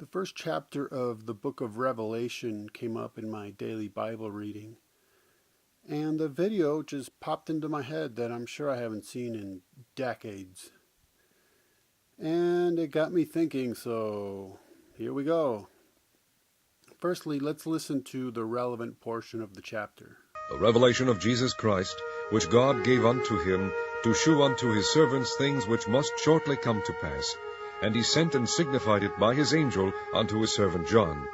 The first chapter of the book of Revelation came up in my daily Bible reading, and the video just popped into my head that I'm sure I haven't seen in decades. And it got me thinking, so here we go. Firstly, let's listen to the relevant portion of the chapter. The revelation of Jesus Christ, which God gave unto him, to shew unto his servants things which must shortly come to pass. And he sent and signified it by his angel unto his servant John.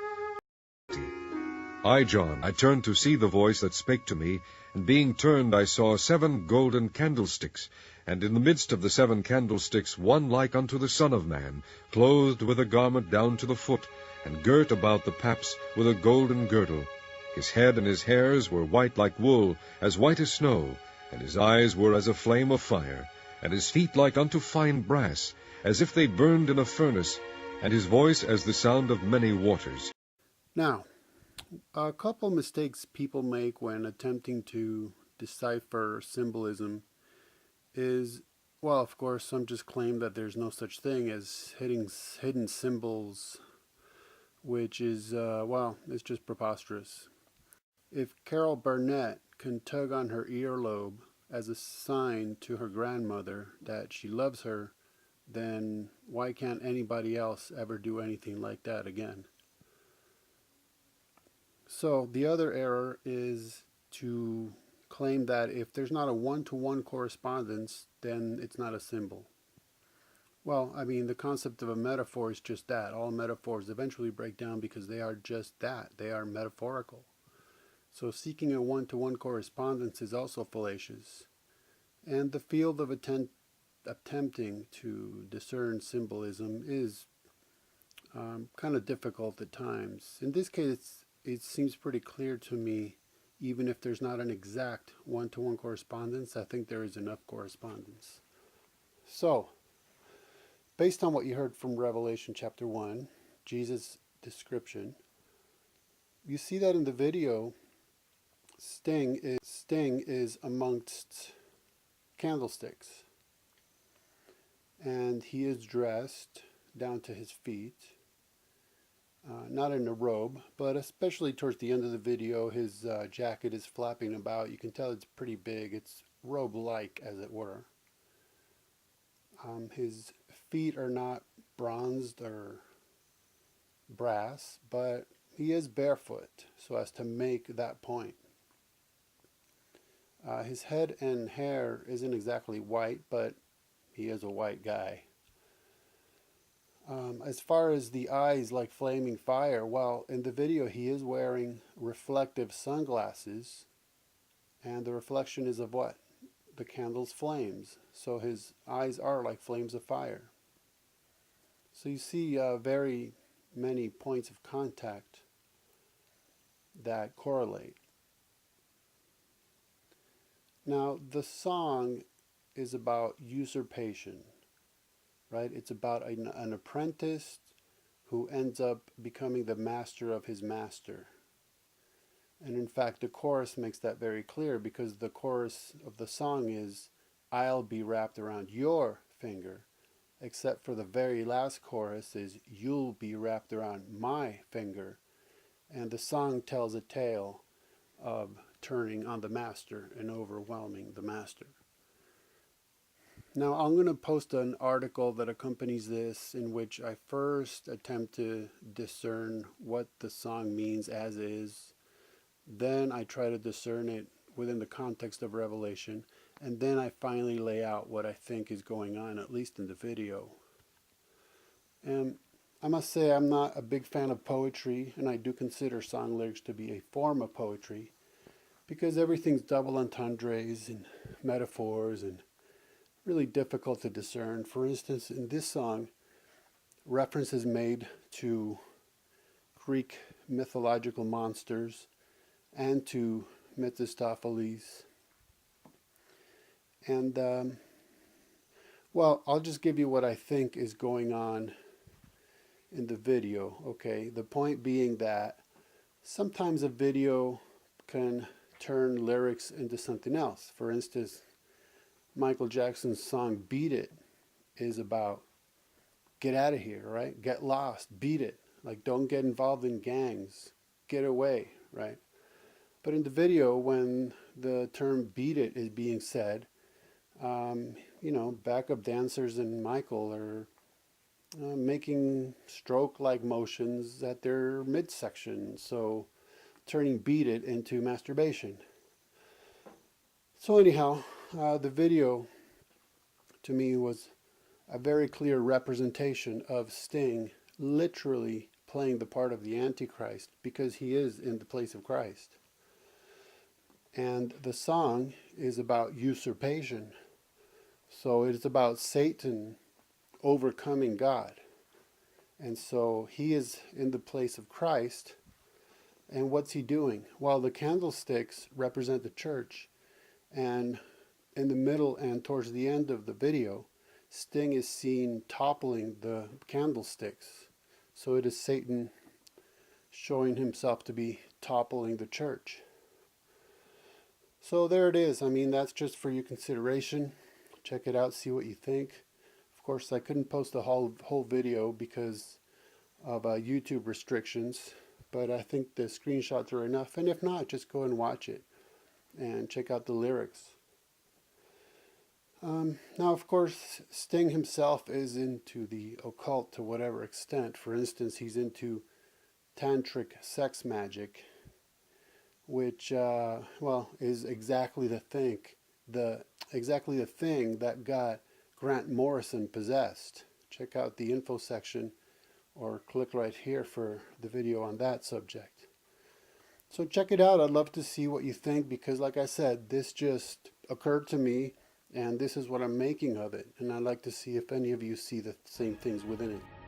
I, John, I turned to see the voice that spake to me, and being turned I saw 7 golden candlesticks, and in the midst of the 7 candlesticks one like unto the Son of Man, clothed with a garment down to the foot, and girt about the paps with a golden girdle. His head and his hairs were white like wool, as white as snow, and his eyes were as a flame of fire, and his feet like unto fine brass, as if they burned in a furnace, and his voice as the sound of many waters. Now, a couple mistakes people make when attempting to decipher symbolism is, well, of course, some just claim that there's no such thing as hidden symbols, which is, it's just preposterous. If Carol Burnett can tug on her earlobe as a sign to her grandmother that she loves her, then why can't anybody else ever do anything like that again? So the other error is to claim that if there's not a one-to-one correspondence, then it's not a symbol. Well, I mean, the concept of a metaphor is just that. All metaphors eventually break down because they are just that. They are metaphorical. So seeking a one-to-one correspondence is also fallacious. And the field of attempting to discern symbolism is kind of difficult at times. In this case, it seems pretty clear to me, even if there's not an exact one-to-one correspondence, I think there is enough correspondence. So, based on what you heard from Revelation chapter 1, Jesus' description, you see that in the video, Sting is amongst candlesticks. And he is dressed down to his feet, not in a robe, but especially towards the end of the video, his jacket is flapping about. You can tell it's pretty big. It's robe-like, as it were. His feet are not bronzed or brass, but he is barefoot, so as to make that point. His head and hair isn't exactly white, but he is a white guy. As far as the eyes like flaming fire, well, in the video he is wearing reflective sunglasses, and the reflection is of what? The candle's flames. So his eyes are like flames of fire. So you see very many points of contact that correlate. Now, the song is about usurpation, right? It's about an apprentice who ends up becoming the master of his master. And in fact, the chorus makes that very clear, because the chorus of the song is, I'll be wrapped around your finger, except for the very last chorus is, you'll be wrapped around my finger. And the song tells a tale of turning on the master and overwhelming the master. Now, I'm going to post an article that accompanies this, in which I first attempt to discern what the song means as is. Then I try to discern it within the context of Revelation. And then I finally lay out what I think is going on, at least in the video. And I must say I'm not a big fan of poetry, and I do consider song lyrics to be a form of poetry, because everything's double entendres and metaphors and really difficult to discern. For instance, in this song, reference is made to Greek mythological monsters and to Mephistopheles. And, well, I'll just give you what I think is going on in the video, okay? The point being that sometimes a video can turn lyrics into something else. For instance, Michael Jackson's song Beat It is about get out of here, right? Get lost, beat it. Like, don't get involved in gangs. Get away, right? But in the video, when the term beat it is being said, backup dancers and Michael are making stroke-like motions at their midsection, so turning beat it into masturbation. So anyhow, the video to me was a very clear representation of Sting literally playing the part of the Antichrist because he is in the place of Christ. And the song is about usurpation. So it's about Satan overcoming God. And so he is in the place of Christ. And what's he doing? Well, the candlesticks represent the church. And in the middle and towards the end of the video, Sting is seen toppling the candlesticks. So it is Satan showing himself to be toppling the church. So there it is. I mean, that's just for your consideration. Check it out, see what you think. Of course, I couldn't post the whole video because of YouTube restrictions, but I think the screenshots are enough. And if not, just go and watch it and check out the lyrics. Now, of course, Sting himself is into the occult to whatever extent. For instance, he's into tantric sex magic, which, is exactly the thing that got Grant Morrison possessed. Check out the info section or click right here for the video on that subject. So check it out. I'd love to see what you think because, like I said, this just occurred to me and this is what I'm making of it. And I'd like to see if any of you see the same things within it.